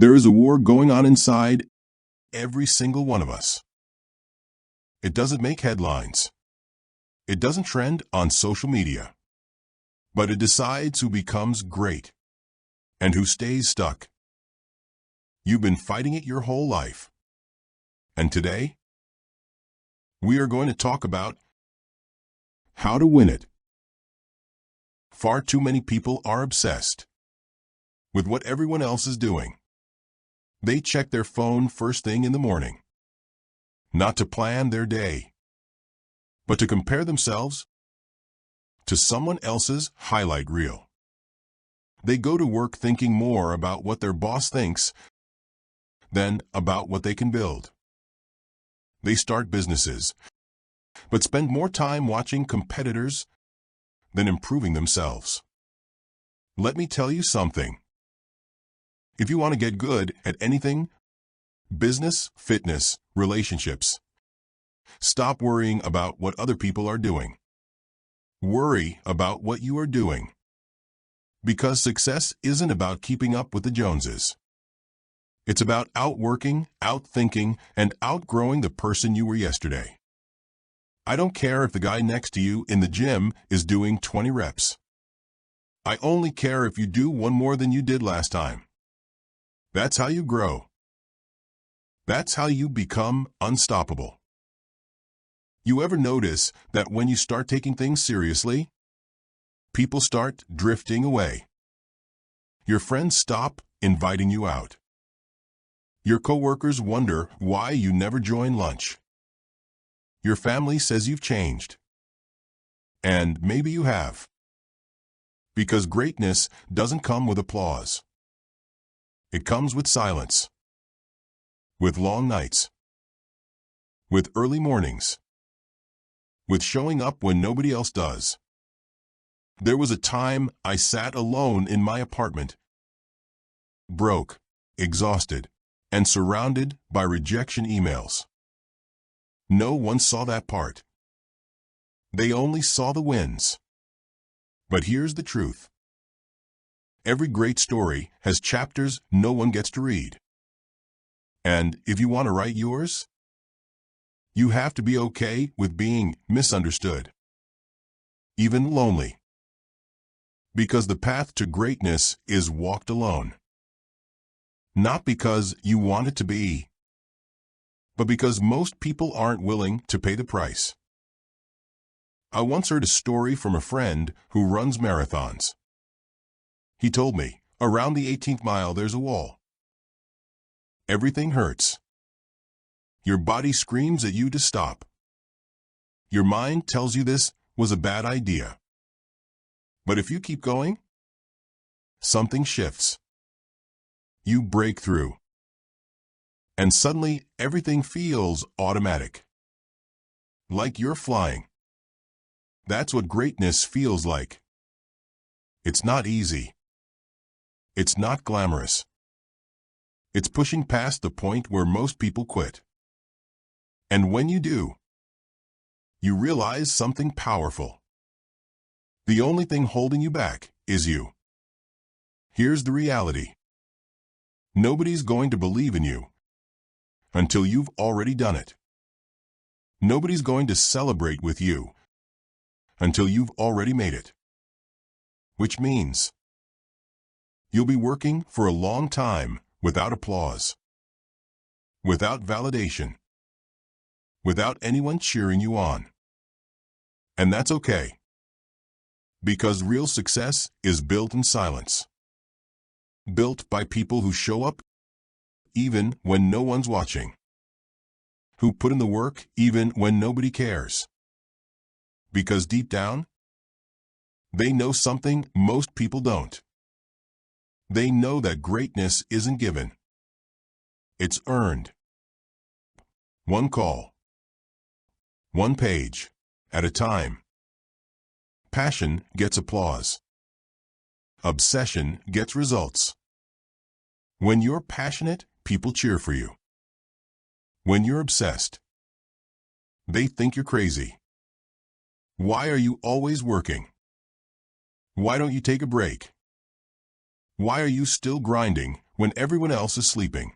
There is a war going on inside every single one of us. It doesn't make headlines. It doesn't trend on social media. But it decides who becomes great and who stays stuck. You've been fighting it your whole life. And today, we are going to talk about how to win it. Far too many people are obsessed with what everyone else is doing. They check their phone first thing in the morning, not to plan their day, but to compare themselves to someone else's highlight reel. They go to work thinking more about what their boss thinks than about what they can build. They start businesses, but spend more time watching competitors than improving themselves. Let me tell you something. If you want to get good at anything, business, fitness, relationships, stop worrying about what other people are doing. Worry about what you are doing. Because success isn't about keeping up with the Joneses. It's about outworking, outthinking, and outgrowing the person you were yesterday. I don't care if the guy next to you in the gym is doing 20 reps. I only care if you do one more than you did last time. That's how you grow. That's how you become unstoppable. You ever notice that when you start taking things seriously, people start drifting away? Your friends stop inviting you out. Your coworkers wonder why you never join lunch. Your family says you've changed. And maybe you have. Because greatness doesn't come with applause. It comes with silence. With long nights. With early mornings. With showing up when nobody else does. There was a time I sat alone in my apartment, broke, exhausted, and surrounded by rejection emails. No one saw that part. They only saw the wins. But here's the truth. Every great story has chapters no one gets to read. And if you want to write yours, you have to be okay with being misunderstood. Even lonely. Because the path to greatness is walked alone. Not because you want it to be, but because most people aren't willing to pay the price. I once heard a story from a friend who runs marathons. He told me, around the 18th mile there's a wall. Everything hurts. Your body screams at you to stop. Your mind tells you this was a bad idea. But if you keep going, something shifts. You break through. And suddenly, everything feels automatic. Like you're flying. That's what greatness feels like. It's not easy. It's not glamorous. It's pushing past the point where most people quit. And when you do, you realize something powerful. The only thing holding you back is you. Here's the reality. Nobody's going to believe in you until you've already done it. Nobody's going to celebrate with you until you've already made it. Which means you'll be working for a long time without applause, without validation, without anyone cheering you on. And that's okay. Because real success is built in silence. Built by people who show up even when no one's watching. Who put in the work even when nobody cares. Because deep down, they know something most people don't. They know that greatness isn't given. It's earned. One call. One page at a time. Passion gets applause. Obsession gets results. When you're passionate, people cheer for you. When you're obsessed, they think you're crazy. Why are you always working? Why don't you take a break? Why are you still grinding when everyone else is sleeping.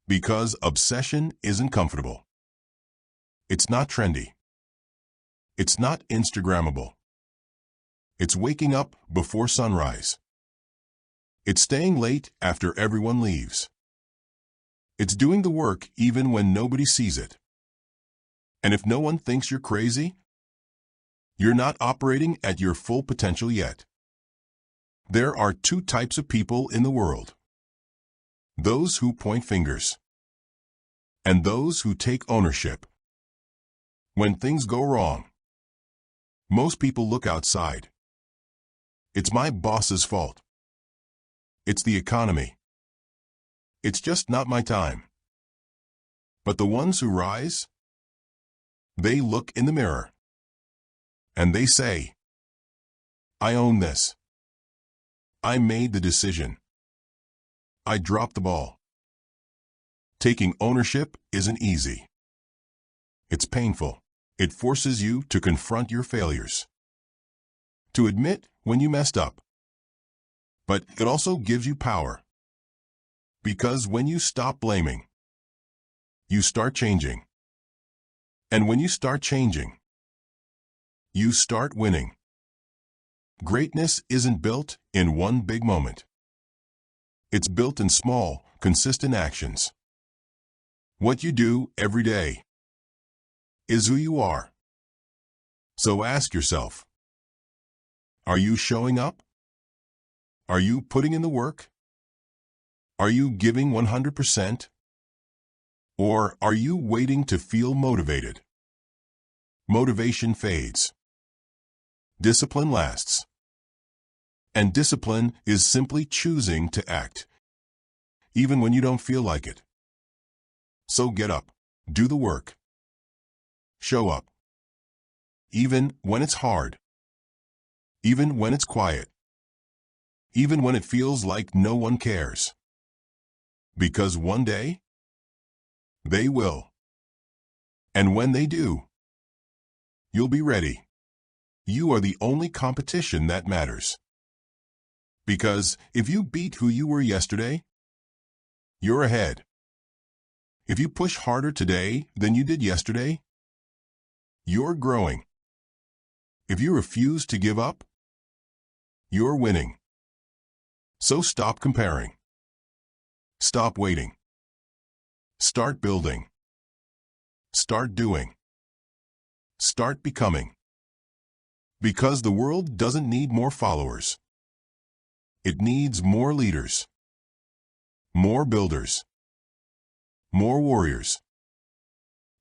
Because obsession isn't comfortable. It's not trendy. It's not Instagrammable. It's waking up before sunrise. It's staying late after everyone leaves. It's doing the work even when nobody sees it. And if no one thinks you're crazy, you're not operating at your full potential yet. There are two types of people in the world. Those who point fingers. And those who take ownership. When things go wrong, most people look outside. It's my boss's fault. It's the economy. It's just not my time. But the ones who rise, they look in the mirror. And they say, I own this. I made the decision. I dropped the ball. Taking ownership isn't easy. It's painful. It forces you to confront your failures, to admit when you messed up. But it also gives you power. Because when you stop blaming, you start changing. And when you start changing, you start winning. Greatness isn't built in one big moment. It's built in small, consistent actions. What you do every day is who you are. So ask yourself, are you showing up? Are you putting in the work? Are you giving 100%? Or are you waiting to feel motivated? Motivation fades. Discipline lasts. And discipline is simply choosing to act, even when you don't feel like it. So get up, do the work. Show up. Even when it's hard. Even when it's quiet. Even when it feels like no one cares. Because one day, they will. And when they do, you'll be ready. You are the only competition that matters. Because if you beat who you were yesterday, you're ahead. If you push harder today than you did yesterday, you're growing. If you refuse to give up, you're winning. So stop comparing. Stop waiting. Start building. Start doing. Start becoming. Because the world doesn't need more followers. It needs more leaders. More builders. More warriors.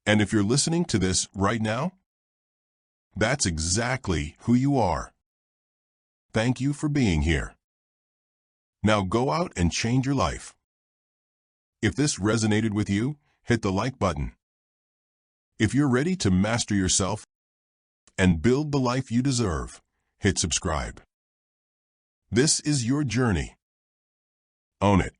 And if you're listening to this right now, that's exactly who you are. Thank you for being here. Now go out and change your life. If this resonated with you, hit the like button. If you're ready to master yourself and build the life you deserve, hit subscribe. This is your journey. Own it.